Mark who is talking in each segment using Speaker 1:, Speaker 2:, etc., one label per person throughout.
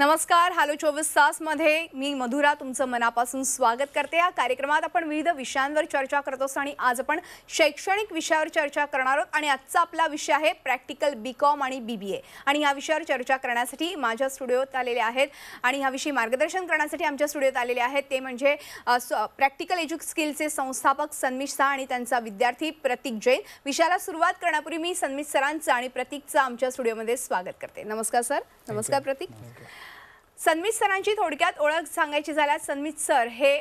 Speaker 1: नमस्कार. हॅलो 24 तास मध्ये मी मधुरा तुमचं मनापासून स्वागत करते. या कार्यक्रमात आपण विविध विषयांवर चर्चा करत असतो आणि आज आपण शैक्षणिक विषयावर चर्चा करणार आहोत आणि आजचा आपला विषय आहे प्रॅक्टिकल बीकॉम आणि बीबीए. आणि या विषयावर चर्चा करण्यासाठी माझ्या स्टुडिओत आलेले आहेत आणि ह्याविषयी मार्गदर्शन करण्यासाठी आमच्या स्टुडिओत आलेले आहेत ते म्हणजे प्रॅक्टिकल एज्युस्किलचे संस्थापक सन्मित शाह आणि त्यांचा विद्यार्थी प्रतीक जैन. विषयाला सुरुवात करण्यापूर्वी मी सन्मित सरांचं आणि प्रतीकचं आमच्या स्टुडिओमध्ये स्वागत करते. नमस्कार सर. नमस्कार प्रतीक. सन्मित सरांची थोडक्यात ओळख सांगायची झाल्यास सन्मित सर हे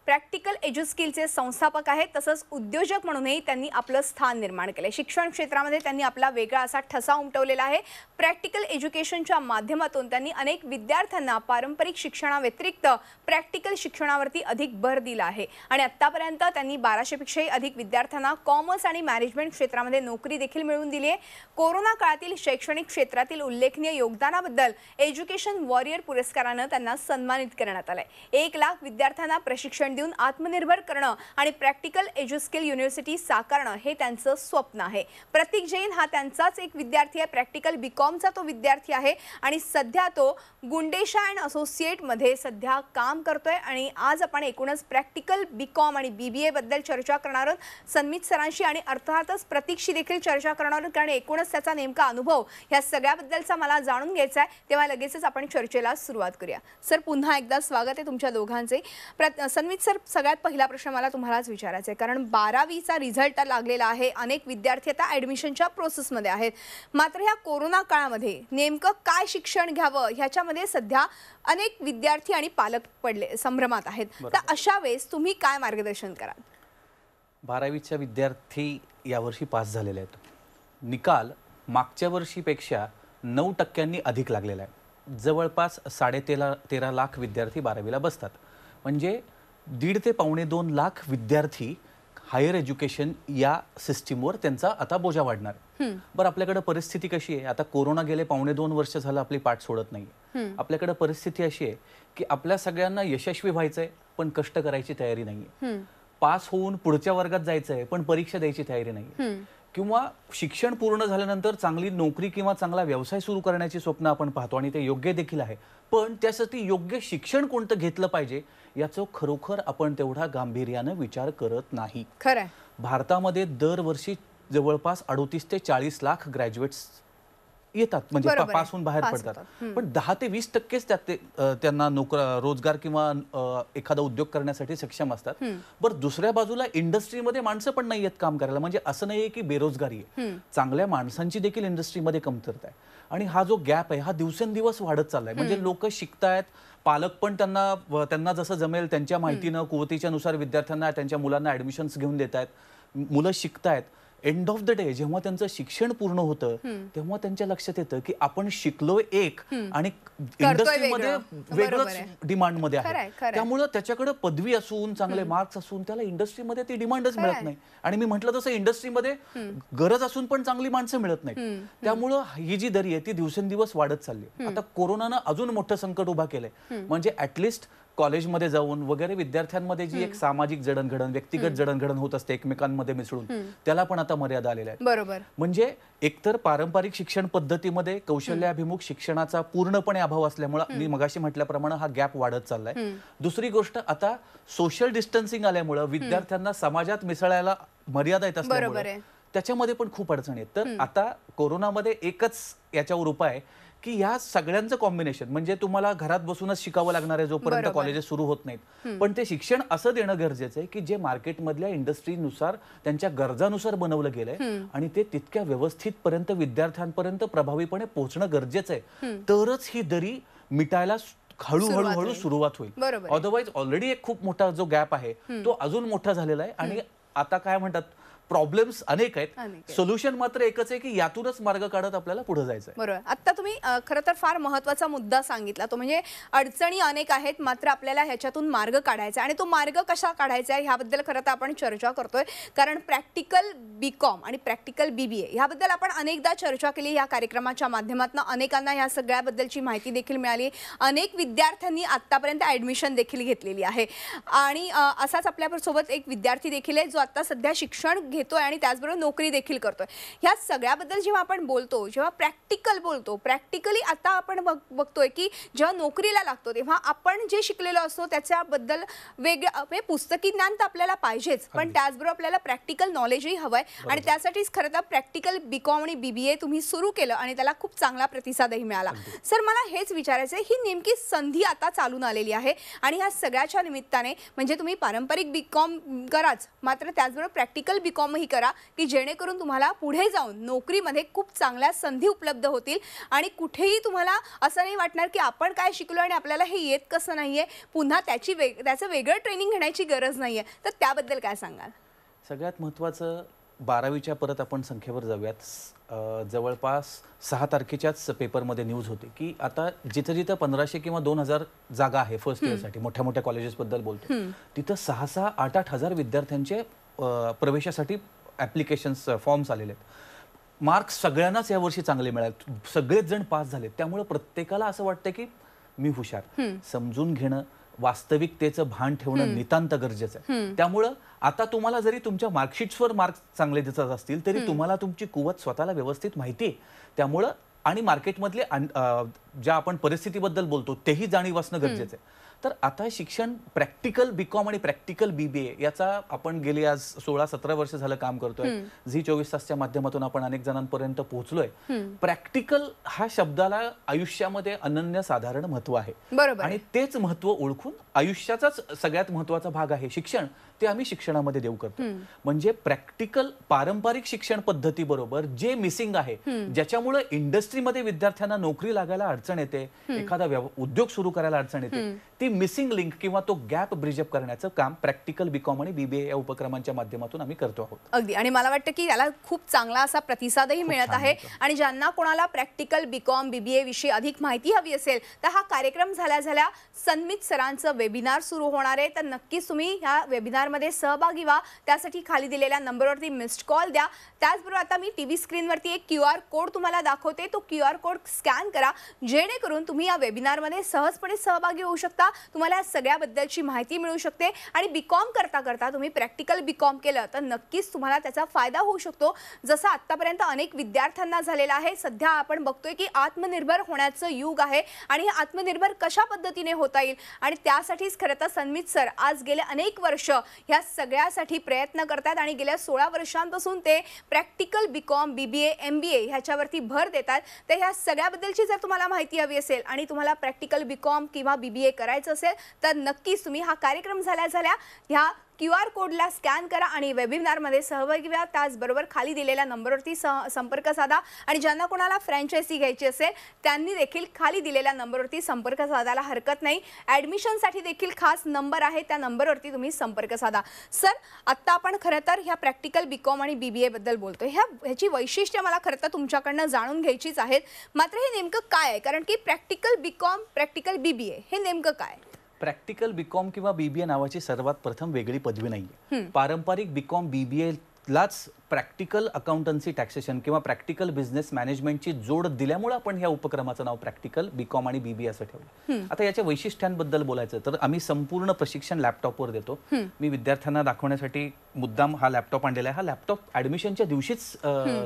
Speaker 1: प्रॅक्टिकल एज्युस्किलचे संस्थापक आहेत. तसंच उद्योजक म्हणूनही त्यांनी आपलं स्थान निर्माण केले. शिक्षण क्षेत्रामध्ये त्यांनी आपला वेगळा असा ठसा उमटवलेला आहे. प्रॅक्टिकल एज्युकेशनच्या माध्यमातून त्यांनी अनेक विद्यार्थ्यांना पारंपरिक शिक्षणाव्यतिरिक्त प्रॅक्टिकल शिक्षणावरती अधिक भर दिला आहे आणि आतापर्यंत त्यांनी 1200 पेक्षाही अधिक विद्यार्थ्यांना कॉमर्स आणि मॅनेजमेंट क्षेत्रामध्ये नोकरी देखील मिळवून दिली आहे. कोरोना काळातील शैक्षणिक क्षेत्रातील उल्लेखनीय योगदानाबद्दल एज्युकेशन वॉरियर पुरस्काराने त्यांना सन्मानित करण्यात आले. 1 लाख विद्यार्थ्यांना प्रशिक्षण देऊन आत्मनिर्भर करणं आणि प्रॅक्टिकल एज्युस्किल युनिव्हर्सिटी साकारणं हे त्यांचं स्वप्न आहे. प्रतीक जैन हा त्यांचाच एक विद्यार्थी आहे. प्रॅक्टिकल बीकॉमचा तो विद्यार्थी आहे आणि सध्या तो गुंडेशा अँड असोसिएट मध्ये सध्या काम करतोय. आणि आज आपण एकूणच प्रॅक्टिकल बीकॉम आणि बीबीए बद्दल चर्चा करणार आहोत सन्मित सरांशी आणि अर्थातच प्रतीकशी देखील चर्चा करणार आहोत कारण एकूणच त्याचा नेमका अनुभव ह्या सगळ्याबद्दलचा मला जाणून घ्यायचा आहे. तेव्हा लगेचच आपण चर्चेला सुरुवात करूया. सर पुन्हा एकदा स्वागत आहे तुमच्या दोघांचे. सन्मित सर सगळ्यात पहिला प्रश्न मला तुम्हालाच विचारायचा आहे कारण 12वीचा रिझल्ट लागलेला आहे. अनेक विद्यार्थी आता ॲडमिशनच्या प्रोसेसमध्ये आहेत. मात्र ह्या कोरोना काळामध्ये नेमकं काय शिक्षण घ्यावं ह्याच्यामध्ये सध्या अनेक विद्यार्थी आणि पालक पडले संभ्रमात आहेत. तर अशा वेळेस तुम्ही काय मार्गदर्शन कराल?
Speaker 2: 12वीच्या विद्यार्थी यावर्षी पास झालेले आहेत. निकाल मागच्या वर्षीपेक्षा 9% अधिक लागलेला आहे. जवळपास 13.5 लाख विद्यार्थी 12वीला बसतात. म्हणजे 1.5 ते 2.25 लाख विद्यार्थी हायर एज्युकेशन या सिस्टीमवर त्यांचा आता बोजा वाढणार. बरं आपल्याकडे परिस्थिती कशी आहे? आता कोरोना गेले 2.25 वर्ष झालं आपली पाठ सोडत नाही. आपल्याकडे परिस्थिती अशी आहे की आपल्या सगळ्यांना यशस्वी व्हायचंय पण कष्ट करायची तयारी नाहीये. पास होऊन पुढच्या वर्गात जायचंय पण परीक्षा द्यायची तयारी नाहीये. किंवा शिक्षण पूर्ण झाल्यानंतर चांगली नोकरी किंवा चांगला व्यवसाय सुरू करण्याची स्वप्न आपण पाहतो आणि ते योग्य देखील आहे. पण त्यासाठी योग्य शिक्षण कोणतं घेतलं पाहिजे याचं खरोखर आपण तेवढा गांभीर्याने विचार करत नाही.
Speaker 1: खरं
Speaker 2: भारतामध्ये दरवर्षी जवळपास 38 ते 40 लाख ग्रॅज्युएट्स येतात म्हणजे पास होऊन बाहेर पडतात. पण 10 ते 20% त्यांना रोजगार किंवा एखादा उद्योग करण्यासाठी सक्षम असतात. बरं दुसऱ्या बाजूला इंडस्ट्रीमध्ये माणसं पण नाही आहेत काम करायला. म्हणजे असं नाहीये की बेरोजगारी आहे. चांगल्या माणसांची देखील इंडस्ट्रीमध्ये कमतरता आहे. आणि हा जो गॅप आहे हा दिवसेंदिवस वाढत चाललाय. म्हणजे लोक शिकतायत, पालक पण त्यांना जसं जमेल त्यांच्या माहितीनं कुवतीच्या नुसार विद्यार्थ्यांना त्यांच्या मुलांना ऍडमिशन्स घेऊन देत आहेत. मुलं शिकतायत. एंड ऑफ द डे जेव्हा त्यांचं शिक्षण पूर्ण होतं तेव्हा त्यांच्या लक्षात येतं की आपण शिकलोय एक आणि इंडस्ट्रीमध्ये वेगळंच डिमांडमध्ये आहे. त्यामुळे त्याच्याकडे पदवी असून चांगले मार्क्स असून त्याला इंडस्ट्रीमध्ये ती डिमांडच मिळत नाही. आणि मी म्हटलं तसं इंडस्ट्रीमध्ये गरज असून पण चांगली माणसं मिळत नाहीत. त्यामुळं ही जी दरी आहे ती दिवसेंदिवस वाढत चालली. आता कोरोनानं अजून मोठं संकट उभा केलंय. म्हणजे ऍटलिस्ट कॉलेजमध्ये जाऊन वगैरे विद्यार्थ्यांमध्ये जी एक सामाजिक जडणघडण व्यक्तिगत जडणघडण होत असते एकमेकांमध्ये मिसळून त्याला पण आता मर्यादा आलेल्या आहेत.
Speaker 1: बरोबर.
Speaker 2: म्हणजे एकतर पारंपरिक शिक्षण पद्धतीमध्ये कौशल्याभिमुख शिक्षणाचा पूर्णपणे अभाव असल्यामुळे मी मगाशी म्हटल्याप्रमाणे हा गॅप वाढत चाललाय. दुसरी गोष्ट आता सोशल डिस्टन्सिंग आल्यामुळे विद्यार्थ्यांना समाजात मिसळायला मर्यादा येत असल्यामुळे त्याच्यामध्ये पण खूप अडचणी आहेत. तर आता कोरोनामध्ये एकच याच्यावर उपाय की या सगळ्यांचं कॉम्बिनेशन म्हणजे तुम्हाला घरात बसूनच शिकावं लागणार आहे जोपर्यंत कॉलेजेस सुरू होत नाहीत. पण ते शिक्षण असं देणं गरजेचं आहे की जे मार्केटमधल्या इंडस्ट्रीनुसार त्यांच्या गरजानुसार बनवलं गेलंय आणि ते तितक्या व्यवस्थितपर्यंत विद्यार्थ्यांपर्यंत प्रभावीपणे पोहोचणं गरजेचं आहे. तरच ही दरी मिटायला हळूहळू सुरुवात होईल. अदरवाईज ऑलरेडी एक खूप मोठा जो गॅप आहे तो अजून मोठा झालेला आहे. आणि आता काय म्हणतात प्रॉब्लेम्स अनेक आहेत. सोल्युशन मात्र एकच आहे की यातूनच मार्ग काढत आपल्याला पुढे जायचं आहे.
Speaker 1: बरोबर. आता तुम्ही खरं तर फार महत्त्वाचा मुद्दा सांगितला तो म्हणजे अडचणी अनेक आहेत मात्र आपल्याला ह्याच्यातून मार्ग काढायचा आणि तो मार्ग कसा काढायचा आहे ह्याबद्दल खरं तर आपण चर्चा करतोय. कारण प्रॅक्टिकल बीकॉम आणि प्रॅक्टिकल बीबीए ह्याबद्दल आपण अनेकदा चर्चा केली या कार्यक्रमाच्या माध्यमातून. अनेकांना ह्या सगळ्याबद्दलची माहिती देखील मिळाली. अनेक विद्यार्थ्यांनी आतापर्यंत ॲडमिशन देखील घेतलेली आहे. आणि असाच आपल्यासोबत एक विद्यार्थी देखील आहे जो आता सध्या शिक्षण घेतोय आणि त्याचबरोबर नोकरी देखील करतोय. ह्या सगळ्याबद्दल जेव्हा आपण बोलतो, जेव्हा प्रॅक्टिकल बोलतो, प्रॅक्टिकली आता आपण बघतोय की जेव्हा नोकरीला लागतो तेव्हा आपण जे शिकलेलो असतो त्याच्याबद्दल वेगळं पुस्तकी ज्ञान तर आपल्याला पाहिजेच, पण त्याचबरोबर आपल्याला प्रॅक्टिकल नॉलेजही हवंय आणि त्यासाठीच खरं तर प्रॅक्टिकल बीकॉम आणि बीबीए तुम्ही सुरू केलं आणि त्याला खूप चांगला प्रतिसादही मिळाला. सर, मला हेच विचारायचं आहे, ही नेमकी संधी आता चालून आलेली आहे आणि ह्या सगळ्याच्या निमित्ताने म्हणजे तुम्ही पारंपरिक बीकॉम कराच, मात्र त्याचबरोबर प्रॅक्टिकल बीकॉमही करा की जेणेकरून तुम्हाला पुढे जाऊन नोकरीमध्ये खूप चांगल्या संधी उपलब्ध होतील आणि कुठेही तुम्हाला असं नाही वाटणार की आपण काय शिकलो आणि आपल्याला हे येत कसं नाहीये, पुन्हा त्याचं वेगळं ट्रेनिंग घेण्याची गरज नाहीये. तर त्याबद्दल काय सांगाल?
Speaker 2: सगळ्यात महत्त्वाचं 12वीच्या परत आपण संख्येवर जाऊयात. जवळपास 6 तारखेच्याच पेपरमध्ये न्यूज होती की आता जिथं जिथं 1500 किंवा 2000 जागा आहे फर्स्ट इयरसाठी, मोठ्या मोठ्या कॉलेजेसबद्दल बोलतो, तिथं 6,600, 8,000, 8,000 विद्यार्थ्यांचे प्रवेशासाठी ॲप्लिकेशन्स फॉर्म्स आलेले आहेत. मार्क्स सगळ्यांनाच यावर्षी चांगले मिळाले, सगळेच जण पास झाले. त्यामुळे प्रत्येकाला असं वाटतं की मी हुशार. समजून घेणं, वास्तविकतेचं भान ठेवणं नितांत गरजेचं आहे. त्यामुळं आता तुम्हाला जरी तुमच्या मार्कशीट्सवर मार्क्स चांगले दिसत असतील तरी तुम्हाला तुमची कुवत स्वतःला व्यवस्थित माहिती आहे. त्यामुळं आणि मार्केटमधले ज्या आपण परिस्थितीबद्दल बोलतो तेही जाणीव असणं गरजेचं आहे. तर आता शिक्षण प्रॅक्टिकल बीकॉम आणि प्रॅक्टिकल बीबीए याचा आपण गेली आज 16-17 वर्ष झालं काम करतोय. झी 24 तासच्या माध्यमातून आपण अनेक जणांपर्यंत पोहोचलोय. प्रॅक्टिकल हा शब्दाला आयुष्यामध्ये अनन्यसाधारण महत्व आहे आणि तेच महत्व ओळखून आयुष्याचाच सगळ्यात महत्वाचा भाग आहे शिक्षण, ते आम्ही शिक्षणामध्ये देऊ करतो. म्हणजे प्रॅक्टिकल पारंपरिक शिक्षण पद्धती बरोबर जे मिसिंग आहे, ज्याच्यामुळे इंडस्ट्रीमध्ये विद्यार्थ्यांना नोकरी लागायला अडचण येते, एखादा उद्योग सुरू करायला अडचण येते, ती मिसिंग लिंक किंवा तो गॅप ब्रिजअप करण्याचं काम प्रॅक्टिकल बीकॉम आणि बीबीए या उपक्रमांच्या माध्यमातून आम्ही करतो आहोत.
Speaker 1: अगदी, आणि मला वाटतं की याला खूप चांगला असा प्रतिसादही मिळत आहे आणि ज्यांना कोणाला प्रॅक्टिकल बीकॉम बीबीए विषयी अधिक माहिती हवी असेल तर हा कार्यक्रम झाल्या सन्मित सरांचं वेबिनार सुरू होणार आहे. तर नक्कीच तुम्ही ह्या वेबिनारमध्ये सहभागी व्हा. त्यासाठी खाली दिलेल्या नंबरवरती मिस्ड कॉल द्या. त्याचबरोबर आता मी टीव्ही स्क्रीनवरती एक QR कोड तुम्हाला दाखवते, तो QR कोड स्कॅन करा जेणेकरून तुम्ही या वेबिनारमध्ये सहजपणे सहभागी होऊ शकता. तुम्हाला या सगळ्याबद्दलची माहिती मिळू शकते आणि बीकॉम करता करता तुम्ही प्रॅक्टिकल बीकॉम केलं तर नक्कीच तुम्हाला त्याचा फायदा होऊ शकतो, जसं आतापर्यंत अनेक विद्यार्थ्यांना झालेला आहे. सध्या आपण बघतोय की आत्मनिर्भर होण्याचं युग आहे आणि हे आत्मनिर्भर कशा पद्धतीने होता येईल आणि त्यासाठीच खरं तर सन्मित सर आज गेले अनेक वर्ष ह्या सगळ्यासाठी प्रयत्न करतात आणि गेल्या 16 वर्षांपासून ते प्रॅक्टिकल बीकॉम बीबीए MBA ह्याच्यावरती भर देतात. तर ह्या सगळ्याबद्दलची जर तुम्हाला माहिती हवी असेल आणि तुम्हाला प्रॅक्टिकल बीकॉम किंवा बीबीए करायचं असेल तर नक्कीच तुम्ही हा कार्यक्रम झाल्या ह्या QR कोडला स्कॅन करा आणि वेबिनारमध्ये सहभागी व्हा. त्याचबरोबर खाली दिलेल्या नंबरवरती संपर्क साधा आणि ज्यांना कोणाला फ्रँचायझी घ्यायची असेल त्यांनी देखील खाली दिलेल्या नंबरवरती संपर्क साधायला हरकत नाही. ॲडमिशनसाठी देखील खास नंबर आहे, त्या नंबरवरती तुम्ही संपर्क साधा. सर, आत्ता आपण खरं तर ह्या प्रॅक्टिकल बीकॉम आणि बीबीए बद्दल बोलतोय. ह्याची वैशिष्ट्य मला खरं तर तुमच्याकडनं जाणून घ्यायचीच आहेत. मात्र हे नेमकं काय आहे, कारण की प्रॅक्टिकल बीकॉम प्रॅक्टिकल बीबीए हे नेमकं काय?
Speaker 2: प्रॅक्टिकल बीकॉम किंवा बीबीए नावाची सर्वात प्रथम वेगळी पदवी नाहीये. पारंपरिक बीकॉम बीबीए लाच प्रॅक्टिकल अकाउंटन्सी टॅक्सेशन किंवा प्रॅक्टिकल बिझनेस मॅनेजमेंटची जोड दिल्यामुळे आपण ह्या उपक्रमाचं नाव प्रॅक्टिकल बीकॉम आणि बीबीए असं ठेवलं. आता याच्या वैशिष्ट्यांबद्दल बोलायचं तर आम्ही संपूर्ण प्रशिक्षण लॅपटॉपवर देतो. मी विद्यार्थ्यांना दाखवण्यासाठी मुद्दाम हा लॅपटॉप आणलेला आहे. हा लॅपटॉप ॲडमिशनच्या दिवशीच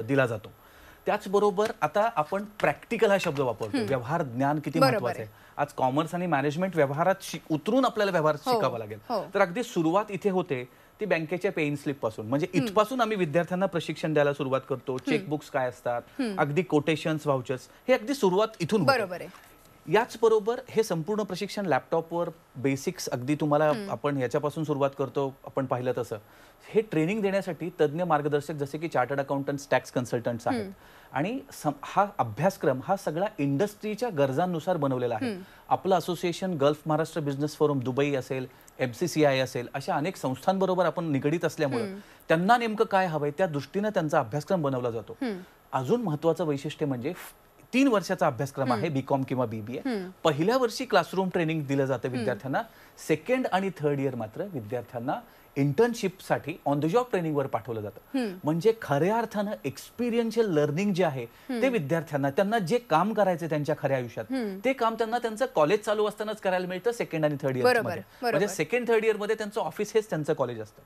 Speaker 2: दिला जातो. त्याचबरोबर आता आपण प्रॅक्टिकल हा शब्द वापरतो. व्यवहार ज्ञान किती महत्वाचं आहे. आज कॉमर्स आणि मॅनेजमेंट व्यवहारात उतरून आपल्याला व्यवहार शिकावा लागेल. तर अगदी सुरुवात इथे होते ती बँकेच्या पेइंग स्लिप पासून, म्हणजे इथपासून आम्ही विद्यार्थ्यांना प्रशिक्षण द्यायला सुरुवात करतो. चेकबुक्स काय असतात, अगदी कोटेशन्स, व्हाउचर्स, हे अगदी सुरुवात इथून होते. याच बरोबर हे संपूर्ण प्रशिक्षण लॅपटॉपवर बेसिक्स अगदी तुम्हाला आपण याच्यापासून सुरुवात करतो. आपण पाहिलं तसं हे ट्रेनिंग देण्यासाठी तज्ज्ञ मार्गदर्शक जसे की चार्टर्ड अकाउंटंट्स, टॅक्स कन्सल्टंट्स आहेत आणि हा अभ्यासक्रम हा सगळा इंडस्ट्रीच्या गरजांनुसार बनवलेला आहे. आपलं association gulf Maharashtra business forum Dubai असेल, MCCI असेल, अशा अनेक संस्थांबरोबर आपण निगडीत असल्यामुळे त्यांना नेमकं काय हवंय त्या दृष्टीने त्यांचा अभ्यासक्रम बनवला जातो. अजून महत्त्वाचं वैशिष्ट्य म्हणजे 3 वर्षाचा अभ्यासक्रम आहे बीकॉम किंवा बीबीए. पहिल्या वर्षी क्लासरूम ट्रेनिंग दिलं जातं विद्यार्थ्यांना. सेकंड आणि थर्ड इयर मात्र विद्यार्थ्यांना इंटर्नशिपसाठी ऑन द जॉब ट्रेनिंगवर पाठवलं जातं. म्हणजे खऱ्या अर्थानं एक्सपिरियन्शियल लर्निंग जे आहे ते विद्यार्थ्यांना त्यांना जे काम करायचं त्यांच्या खऱ्या आयुष्यात ते काम त्यांना त्यांचं कॉलेज चालू असतानाच करायला मिळतं सेकंड आणि थर्ड इयर मध्ये. म्हणजे सेकंड थर्ड इयर मध्ये त्यांचं ऑफिस हेच त्यांचं कॉलेज असतं.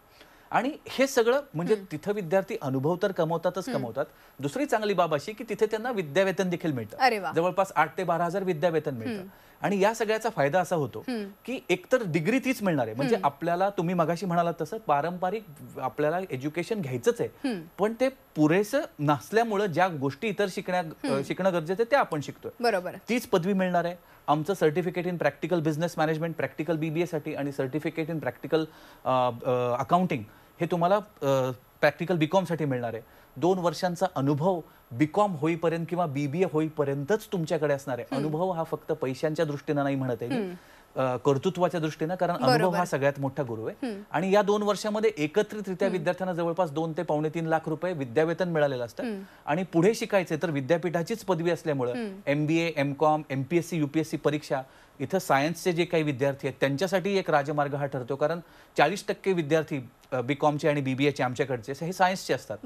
Speaker 2: आणि हे सगळं म्हणजे तिथं विद्यार्थी अनुभव तर कमवतातच कमवतात. दुसरी चांगली बाब अशी की तिथे त्यांना विद्यावेतन देखील
Speaker 1: अरे
Speaker 2: मिळतं.
Speaker 1: वा.
Speaker 2: जवळपास 8 ते 12,000 विद्यावेतन मिळतं. आणि या सगळ्याचा फायदा असा होतो की एकतर डिग्री तीच मिळणार आहे. म्हणजे आपल्याला तुम्ही मगाशी म्हणालात तसं पारंपरिक आपल्याला एज्युकेशन घ्यायचंच आहे, पण ते पुरेसं नसल्यामुळे ज्या गोष्टी इतर शिकणं गरजेचं आहे त्या आपण शिकतोय.
Speaker 1: बरोबर.
Speaker 2: तीच पदवी मिळणार आहे. आमचं certificate in practical business management practical BBA साठी आणि सर्टिफिकेट इन प्रॅक्टिकल अकाउंटिंग हे तुम्हाला प्रॅक्टिकल BCom साठी मिळणार आहे. 2 वर्षांचा अनुभव BCom होईपर्यंत किंवा BBA होईपर्यंतच तुमच्याकडे असणार आहे. अनुभव हा फक्त पैशांच्या दृष्टीने नाही म्हणत आहे मी, कर्तृत्वाच्या दृष्टीने, कारण अनुभव हा सगळ्यात मोठा गुरु आहे. आणि या 2 वर्षामध्ये एकत्रितरित्या विद्यार्थ्यांना जवळपास 2 ते पावणे 3 लाख रुपये विद्यावेतन मिळालेलं असतं. आणि पुढे शिकायचे तर विद्यापीठाचीच पदवी असल्यामुळे MBA, MCom, MPSC, UPSC परीक्षा इथं सायन्सचे जे काही विद्यार्थी आहेत त्यांच्यासाठी एक राजमार्ग हा ठरतो. कारण 40% विद्यार्थी BComचे आणि BBAचे आमच्याकडचे हे सायन्सचे असतात.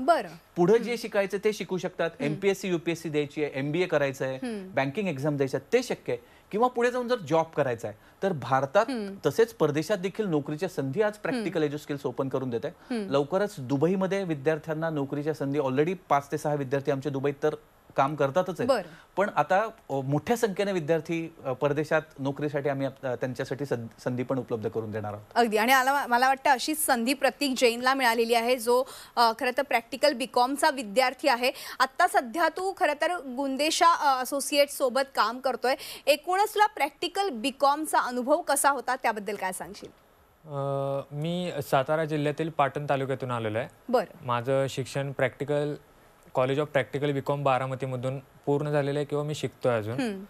Speaker 2: पुढे जे शिकायचे ते शिकू शकतात. MPSC, UPSC द्यायची आहे, MBA करायचं आहे, बँकिंग एक्झाम द्यायचं आहे, ते शक्य आहे. किंवा पुढे जाऊन जर जॉब करायचा आहे तर भारतात तसेच परदेशात देखील नोकरीच्या संधी आज प्रॅक्टिकल एज्यू स्किल्स ओपन करून देत आहे. लवकरच दुबईमध्ये विद्यार्थ्यांना नोकरीच्या संधी ऑलरेडी 5 ते 6 विद्यार्थी आमच्या दुबईत तर काम करतातच आहे. पण आता मोठ्या संख्येने विद्यार्थी परदेशात नोकरीसाठी आम्ही त्यांच्यासाठी संधी पण उपलब्ध करून देणार आहोत.
Speaker 1: अगदी. आणि मला वाटतं अशीच संधी प्रतीक जैनला मिळालेली आहे, जो खरं तर प्रॅक्टिकल BComचा विद्यार्थी आहे. आता सध्या तू खरं तर गुंदेशा असोसिएट सोबत काम करतोय. एकूणच तुला प्रॅक्टिकल BComचा अनुभव कसा होता त्याबद्दल काय सांगशील?
Speaker 3: मी सातारा जिल्ह्यातील पाटण तालुक्यातून आलेलो आहे.
Speaker 1: बरं.
Speaker 3: माझं शिक्षण कॉलेज ऑफ प्रॅक्टिकल BCom बारामतीमधून पूर्ण झालेलं आहे किंवा मी शिकतोय अजून.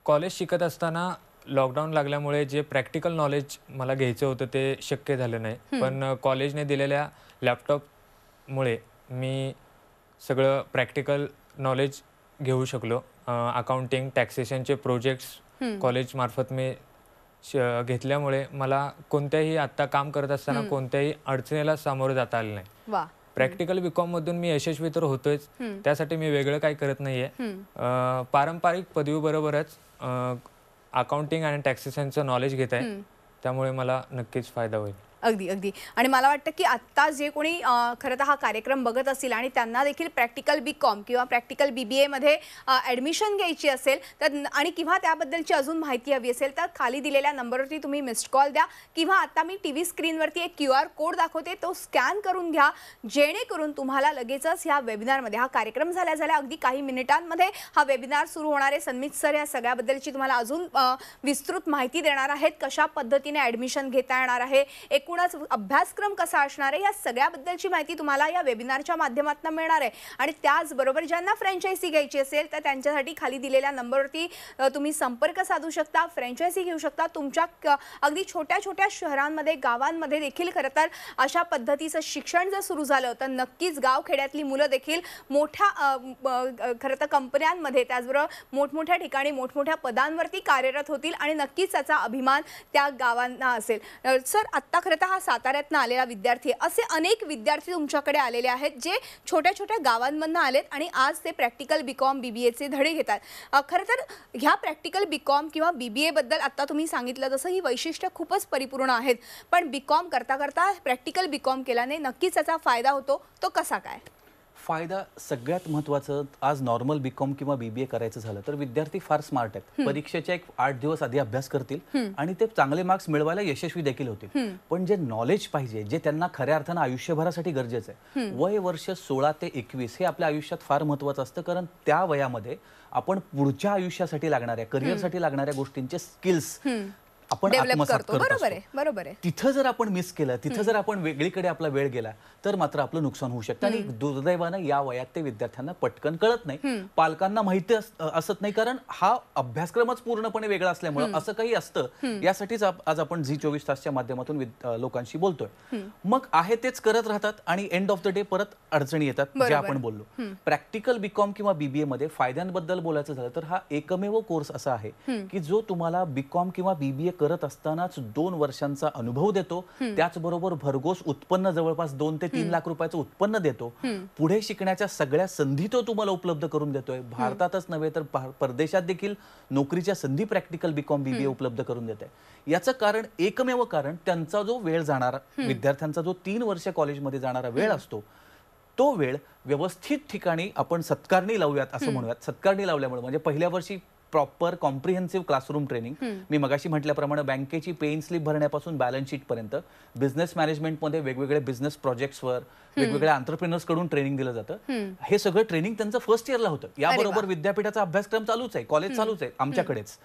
Speaker 3: कॉलेज शिकत असताना लॉकडाऊन लागल्यामुळे जे प्रॅक्टिकल नॉलेज मला घ्यायचं होतं ते शक्य झालं नाही. पण कॉलेजने दिलेल्या लॅपटॉपमुळे मी सगळं प्रॅक्टिकल नॉलेज घेऊ शकलो. अकाउंटिंग, टॅक्सेशनचे प्रोजेक्ट्स कॉलेजमार्फत मी घेतल्यामुळे मला कोणत्याही आत्ता काम करत असताना कोणत्याही अडचणीला सामोरं जाता आलं नाही. प्रॅक्टिकल BCom मधून मी यशस्वी तर होतोयच, त्यासाठी मी वेगळं काही करत नाहीये. पारंपरिक पदवीबरोबरच अकाउंटिंग आणि टॅक्सेशनचं नॉलेज घेत आहे, त्यामुळे मला नक्कीच फायदा होईल.
Speaker 1: अगदी अगदी. आणि मला वाटतं की आत्ता जे कोणी खरं तर हा कार्यक्रम बघत असतील आणि त्यांना देखील प्रॅक्टिकल BCom किंवा प्रॅक्टिकल BBA मध्ये ॲडमिशन घ्यायची असेल तर आणि किंवा त्याबद्दलची अजून माहिती हवी असेल तर खाली दिलेल्या नंबरवरती तुम्ही मिस्ड कॉल द्या किंवा आता मी TV स्क्रीनवरती एक QR कोड दाखवते, तो स्कॅन करून घ्या, जेणेकरून तुम्हाला लगेचच ह्या वेबिनारमध्ये हा कार्यक्रम झाल्या अगदी काही मिनिटांमध्ये हा वेबिनार सुरू होणार आहे. सन्मित सर या सगळ्याबद्दलची तुम्हाला अजून विस्तृत माहिती देणार आहेत. कशा पद्धतीने ॲडमिशन घेता येणार आहे, अभ्यासक्रम कसा असणार आहे, या सगळ्याबद्दलची माहिती तुम्हाला या वेबिनारच्या माध्यमातून मिळणार आहे. आणि त्याचबरोबर ज्यांना फ्रँचायझी घ्यायची असेल तर त्यांच्यासाठी खाली दिलेल्या नंबरवरती तुम्ही संपर्क साधू शकता, फ्रँचायझी घेऊ शकता. तुमच्या अगदी छोट्या छोट्या शहरांमध्ये, गावांमध्ये देखील खरं तर अशा पद्धतीचं शिक्षण जर सुरू झालं तर नक्कीच गावखेड्यातली मुलं देखील मोठ्या खरं तर कंपन्यांमध्ये, त्याचबरोबर मोठमोठ्या ठिकाणी मोठमोठ्या पदांवरती कार्यरत होतील आणि नक्कीच त्याचा अभिमान त्या गावांना असेल. सर, आत्ता खरं तर हा साताऱ्यातनं आलेला विद्यार्थी, असे अनेक विद्यार्थी तुमच्याकडे आलेले आहेत जे छोट्या छोट्या गावांमधून आलेत आणि आज ते प्रॅक्टिकल BCom BBAचे धडे घेतात. खरं तर ह्या प्रॅक्टिकल BCom किंवा BBA बद्दल आता तुम्ही सांगितलं तसं ही वैशिष्ट्य खूपच परिपूर्ण आहेत, पण BCom करता करता प्रॅक्टिकल BCom केल्याने नक्कीच त्याचा फायदा होतो. तो कसा काय?
Speaker 2: फायदा सगळ्यात महत्त्वाचं, आज नॉर्मल BCom किंवा BBA करायचं झालं तर विद्यार्थी फार स्मार्ट आहेत. परीक्षेच्या एक 8 दिवस आधी अभ्यास करतील आणि ते चांगले मार्क्स मिळवायला यशस्वी देखील होतील. पण जे नॉलेज पाहिजे, जे त्यांना खऱ्या अर्थानं आयुष्यभरासाठी गरजेचं आहे, वय वर्ष 16 ते 21 हे आपल्या आयुष्यात फार महत्त्वाचं असतं. कारण त्या वयामध्ये आपण पुढच्या आयुष्यासाठी लागणाऱ्या, करिअरसाठी लागणाऱ्या गोष्टींचे स्किल्स आपण आत्मसात करतो. तिथं जर आपण मिस केलं, तिथं जर आपण वेगळीकडे आपला वेळ गेला तर मात्र आपलं नुकसान होऊ शकतं. आणि दुर्दैवानं या वयात ते विद्यार्थ्यांना पटकन कळत नाही, पालकांना माहिती असत नाही, कारण हा अभ्यासक्रमच पूर्णपणे वेगळा असल्यामुळे असं काही असतं. यासाठीच आज आपण झी24 तासच्या माध्यमातून लोकांशी बोलतोय. मग आहे तेच करत राहतात आणि एंड ऑफ द डे परत अडचणी येतात, जे आपण बोललो. प्रॅक्टिकल BCom किंवा BBA मध्ये फायद्यांबद्दल बोलायचं झालं तर हा एकमेव कोर्स असा आहे की जो तुम्हाला BCom किंवा BBA करत असतानाच 2 वर्षांचा अनुभव देतो, त्याचबरोबर भरघोस उत्पन्न जवळपास 2 ते 3 लाख रुपयाचं उत्पन्न देतो, पुढे शिकण्याच्या सगळ्या संधी तो तुम्हाला उपलब्ध करून देतोय. भारतातच नव्हे तर परदेशात देखील नोकरीच्या संधी प्रॅक्टिकल बीकॉम बीबीए उपलब्ध करून देत आहे. याचं कारण एकमेव कारण त्यांचा जो वेळ जाणारा, विद्यार्थ्यांचा जो 3 वर्ष कॉलेजमध्ये जाणारा वेळ असतो, तो वेळ व्यवस्थित ठिकाणी आपण सत्कारणी लावूयात असं म्हणूयात. सत्कारणी लावल्यामुळे म्हणजे पहिल्या वर्षी प्रॉपर कॉम्प्रिहेन्सिव्ह क्लासरूम ट्रेनिंग, मी मगाशी म्हटल्याप्रमाणे बँकेची पे इन स्लिप भरण्यापासून बॅलन्स शीट पर्यंत, बिझनेस मॅनेजमेंटमध्ये वेगवेगळे बिझनेस प्रोजेक्ट्सवर वेगवेगळ्या एंटरप्रेन्योर्स कडून ट्रेनिंग दिलं जातं. हे सगळं ट्रेनिंग त्यांचं फर्स्ट इयरला होतं. याबरोबर विद्यापीठाचा अभ्यासक्रम चालूच आहे, कॉलेज चालूच आहे आमच्याकडेच.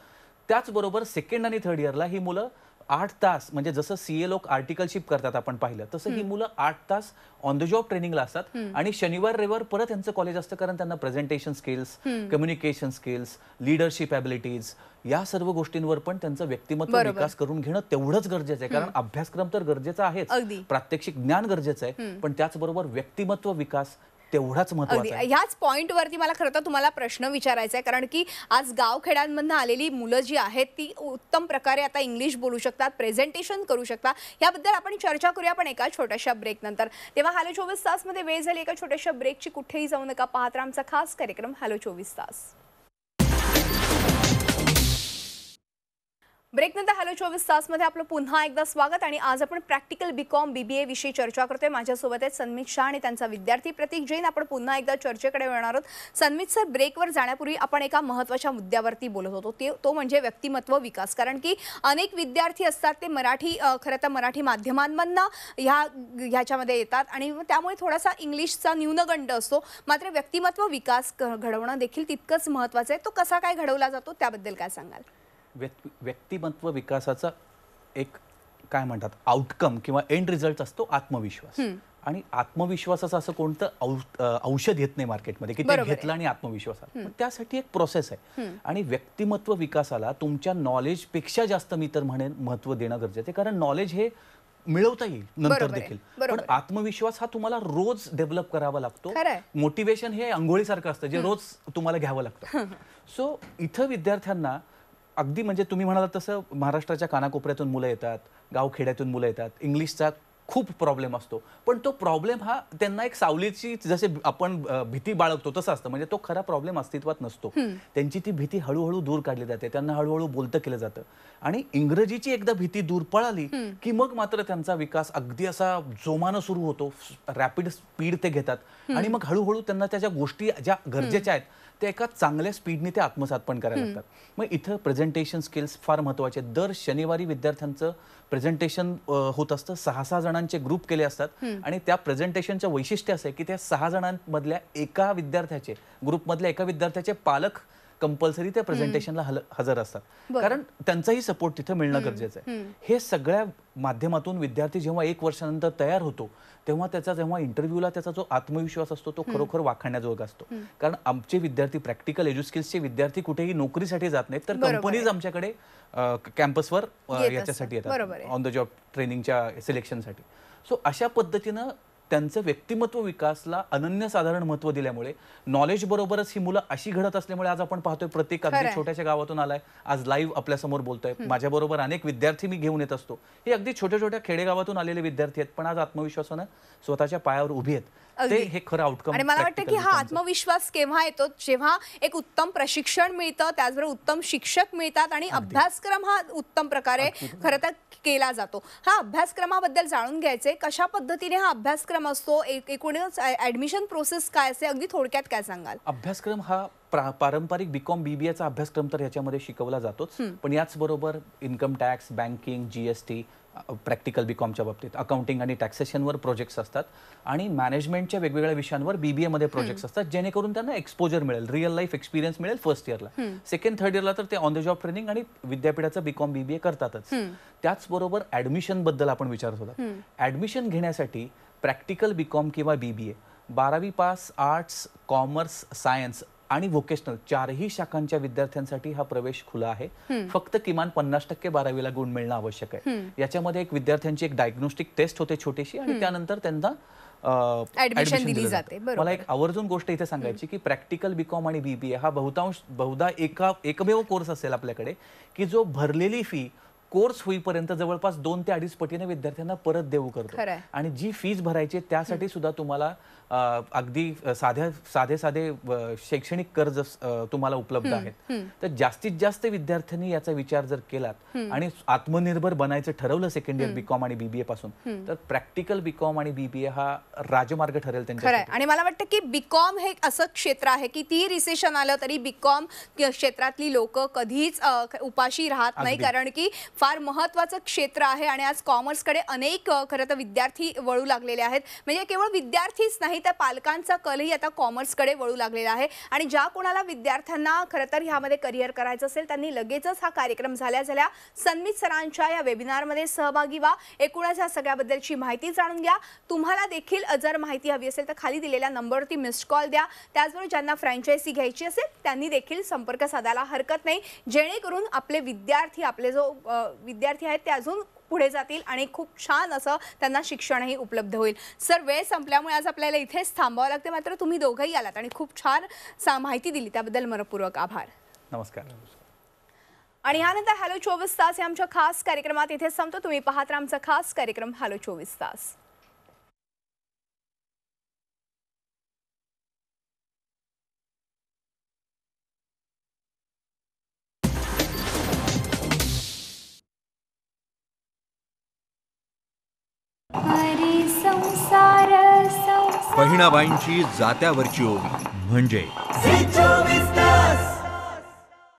Speaker 2: त्याचबरोबर सेकंड आणि थर्ड इयरला ही मुलं 8 तास, म्हणजे जसं सीए लोक आर्टिकलशिप करतात आपण पाहिलं तसं ही मुलं 8 तास ऑन द जॉब ट्रेनिंगला असतात. आणि शनिवार रविवार परत यांचं कॉलेज असतं, कारण त्यांना presentation skills, communication skills, leadership abilities या सर्व गोष्टींवर पण त्यांचं व्यक्तिमत्व विकास करून घेणं तेवढंच गरजेचं आहे. कारण अभ्यासक्रम तर गरजेचा आहेच, प्रात्यक्षिक ज्ञान गरजेचं आहे, पण त्याचबरोबर व्यक्तिमत्व विकास तेवढाच महत्त्वाचा आहे.
Speaker 1: ह्याच पॉइंट वरती मला खरं तर तुम्हाला प्रश्न विचारायचा आहे, कारण की आज गावखेड्यांमधून आलेली मुलं जी आहेत ती उत्तम प्रकारे आता इंग्लिश बोलू शकतात, प्रेझेंटेशन करू शकतात. याबद्दल आपण चर्चा करूया, पण एका छोट्याशा ब्रेक नंतर. तेव्हा हॅलो 24 तास मध्ये वेळ झाली एका छोट्याशा ब्रेकची. कुठेही जाऊ नका, पाहत राहा आमचा खास कार्यक्रम हॅलो 24 तास. ब्रेक नंतर हॅलो 24 तास मध्ये आपलं पुन्हा एकदा स्वागत. आणि आज आपण प्रॅक्टिकल बीकॉम बीबीए विषयी चर्चा करतोय. माझ्यासोबत आहेत सन्मित शाह आणि त्यांचा विद्यार्थी प्रतीक जैन. आपण पुन्हा एकदा चर्चेकडे वळणार आहोत. सन्मित सर, ब्रेकवर जाण्यापूर्वी आपण एका महत्त्वाच्या मुद्द्यावरती बोलत होतो, तो म्हणजे व्यक्तिमत्व विकास. कारण की अनेक विद्यार्थी असतात ते मराठी, खरं तर मराठी माध्यमांमधनं ह्याच्यामध्ये येतात आणि त्यामुळे थोडासा इंग्लिशचा न्यूनगंड असतो. मात्र व्यक्तिमत्व विकास घडवणं देखील तितकंच महत्त्वाचं आहे. तो कसा काय घडवला जातो त्याबद्दल काय सांगाल?
Speaker 2: व्यक्तिमत्व विकासाचा एक काय म्हणतात आउटकम किंवा एंड रिझल्ट असतो आत्मविश्वास. आणि आत्मविश्वासाचं असं कोणतं औषध येत नाही मार्केटमध्ये की ते घेतलं आणि आत्मविश्वास आला. त्यासाठी एक प्रोसेस आहे. आणि व्यक्तिमत्व विकासाला तुमच्या नॉलेजपेक्षा जास्त मी तर म्हणेन महत्त्व देणं गरजेचं आहे. कारण नॉलेज हे मिळवता येईल नंतर देखील, पण आत्मविश्वास हा तुम्हाला रोज डेव्हलप करावा लागतो. मोटिवेशन हे आंघोळीसारखं असतं जे रोज तुम्हाला घ्यावं लागतं. सो इथं विद्यार्थ्यांना अगदी म्हणजे तुम्ही म्हणालात तसं महाराष्ट्राच्या कानाकोपऱ्यातून मुलं येतात, गावखेड्यातून मुलं येतात, इंग्लिशचा खूप प्रॉब्लेम असतो. पण तो प्रॉब्लेम हा त्यांना एक सावलीची जसे आपण भीती बाळगतो तसं असतं. म्हणजे तो खरा प्रॉब्लेम अस्तित्वात नसतो. त्यांची ती भीती हळूहळू दूर काढली जाते, त्यांना हळूहळू बोलतं केलं जातं. आणि इंग्रजीची एकदा भीती दूर पळाली की मग मात्र त्यांचा विकास अगदी असा जोमानं सुरू होतो. रॅपिड स्पीड ते घेतात आणि मग हळूहळू त्यांना त्याच्या गोष्टी ज्या गरजेच्या आहेत त्या एका चांगल्या स्पीडने ते आत्मसात पण करायला लागतात. मग इथं प्रेझेंटेशन स्किल्स फार महत्त्वाचे. दर शनिवारी विद्यार्थ्यांचं प्रेझेंटेशन होत असतं. 6 जणांचे ग्रुप केले असतात आणि त्या प्रेझेंटेशनचं वैशिष्ट्य असं आहे की त्या 6 जणांमधल्या एका विद्यार्थ्याचे, ग्रुपमधल्या एका विद्यार्थ्याचे पालक कंपल्सरी त्या प्रेझेंटेशनला हजर असतात. कारण त्यांचाही सपोर्ट तिथं मिळणं गरजेचं आहे. हे सगळ्या माध्यमातून विद्यार्थी जेव्हा 1 वर्षानंतर तयार होतो तेव्हा जेव्हा इंटरव्ह्यूला त्याचा जो आत्मविश्वास असतो तो खरोखर वाखाणण्याजोगा असतो. कारण आमचे विद्यार्थी, प्रॅक्टिकल एज्युकेशनचे विद्यार्थी कुठेही नोकरीसाठी जात नाहीत, तर कंपनीज आमच्याकडे कॅम्पसवर याच्यासाठी येतात, ऑन द जॉब ट्रेनिंगच्या सिलेक्शनसाठी. सो अशा पद्धतीनं त्यांचं व्यक्तिमत्व विकासला अनन्यसाधारण महत्त्व दिल्यामुळे, नॉलेज बरोबरच ही मुलं अशी घडत असल्यामुळे आज आपण पाहतोय प्रत्येक अगदी छोट्याशा गावातून आलाय, आज लाईव्ह आपल्यासमोर बोलतोय. माझ्याबरोबर अनेक विद्यार्थी मी घेऊन येत असतो. हे अगदी छोट्या छोट्या खेडेगावातून आलेले विद्यार्थी आहेत, पण आज आत्मविश्वासानं स्वतःच्या पायावर उभी आहेत. ते हे खरं आउटकम.
Speaker 1: आणि मला वाटतं की हा आत्मविश्वास केव्हा येतो, जेव्हा एक उत्तम प्रशिक्षण मिळतं, त्याचबरोबर उत्तम शिक्षक मिळतात आणि अभ्यासक्रम हा उत्तम प्रकारे खरं तर केला जातो. हा अभ्यासक्रमाबद्दल जाणून घ्यायचे, कशा पद्धतीने हा अभ्यासक्रम असतो, एकूणच ऍडमिशन प्रोसेस काय असते, अगदी थोडक्यात काय सांगाल?
Speaker 2: अभ्यासक्रम हा पारंपरिक बीकॉम बीबीएचा अभ्यासक्रम तर याच्यामध्ये शिकवला जातोच, पण याचबरोबर income tax, banking, GST, practical बीकॉमच्या बाबतीत अकाउंटिंग आणि टॅक्सेशनवर प्रोजेक्ट्स असतात आणि मॅनेजमेंटच्या वेगवेगळ्या विषयांवर बीबीए मध्ये प्रोजेक्ट्स असतात, जेणेकरून त्यांना एक्सपोजर मिळेल, रिअल लाईफ एक्सपिरियन्स मिळेल फर्स्ट इयरला. सेकंड थर्ड इयरला तर ते ऑन द जॉब ट्रेनिंग आणि विद्यापीठाचं बीकॉम बीबीए करतातच. त्याचबरोबर ऍडमिशन बद्दल आपण विचारत होता. ऍडमिशन घेण्यासाठी प्रॅक्टिकल बीकॉम किंवा बीबीए 12वी पास, आर्ट्स, कॉमर्स, सायन्स आणि व्होकेशनल 4ही शाखांच्या विद्यार्थ्यांसाठी हा प्रवेश खुला आहे. फक्त किमान 50% 12वीला गुण मिळणं आवश्यक आहे. याच्यामध्ये एक विद्यार्थ्यांची एक डायग्नोस्टिक टेस्ट होते छोटीशी आणि त्यानंतर त्यांना
Speaker 1: ऍडमिशन दिली जाते.
Speaker 2: मला एक आवर्जून गोष्ट इथे सांगायची की प्रॅक्टिकल बीकॉम आणि बीबीए हा बहुधा एकमेव कोर्स असेल आपल्याकडे की जो भरलेली फी कोर्स होईपर्यंत जवळपास 2 ते 2.5 पटीने विद्यार्थ्यांना परत देऊ करतो.
Speaker 1: खरंय.
Speaker 2: आणि जी फीज भरायची त्यासाठी सुद्धा तुम्हाला अगदी साधे शैक्षणिक कर्ज तुम्हाला उपलब्ध आहेत. तर जास्तीत जास्त विद्यार्थ्यांनी याचा विचार जर केलात आणि आत्मनिर्भर बनायचं ठरवलं सेकंड इयर बीकॉम आणि बीबीए पासून, तर प्रॅक्टिकल बीकॉम आणि बीबीए हा राजमार्ग ठरेल त्यांच्या.
Speaker 1: खरंय. आणि मला वाटतं की बीकॉम हे असं क्षेत्र आहे की ती रिसेशन आलं तरी बीकॉम क्षेत्रातली लोक कधीच उपाशी राहत नाही, कारण की फार महत्वाचं क्षेत्र आहे. आणि आज कॉमर्सकडे अनेक खरं तर विद्यार्थी वळू लागलेले आहेत. म्हणजे केवळ विद्यार्थीच नाही तर पालकांचा कलही आता कॉमर्सकडे वळू लागलेला आहे. आणि ज्या कोणाला विद्यार्थ्यांना खरं तर ह्यामध्ये करिअर करायचं असेल त्यांनी लगेचच हा कार्यक्रम झाल्या सन्मित सरांच्या या वेबिनारमध्ये सहभागी व्हा. एकूणच या सगळ्याबद्दलची माहिती जाणून घ्या. तुम्हाला देखील जर माहिती हवी असेल तर खाली दिलेल्या नंबरवरती मिस्ड कॉल द्या. त्याचबरोबर ज्यांना फ्रँचायझी घ्यायची असेल त्यांनी देखील संपर्क साधायला हरकत नाही, जेणेकरून आपले विद्यार्थी विद्यार्थी आहेत ते अजून पुढे जातील आणि खूप छान असं त्यांना शिक्षणही उपलब्ध होईल. सर, वेळ संपल्यामुळे आज आपल्याला इथेच थांबावं लागते, मात्र तुम्ही दोघंही आलात आणि खूप छान माहिती दिली त्याबद्दल मनपूर्वक आभार.
Speaker 2: नमस्कार.
Speaker 1: आणि यानंतर हॅलो 24 तास या आमच्या खास कार्यक्रमात इथेच संपतो. तुम्ही पाहत राहा आमचा खास कार्यक्रम हॅलो 24 तास.
Speaker 4: बहिणाबाईंची जात्यावरची ओवी म्हणजे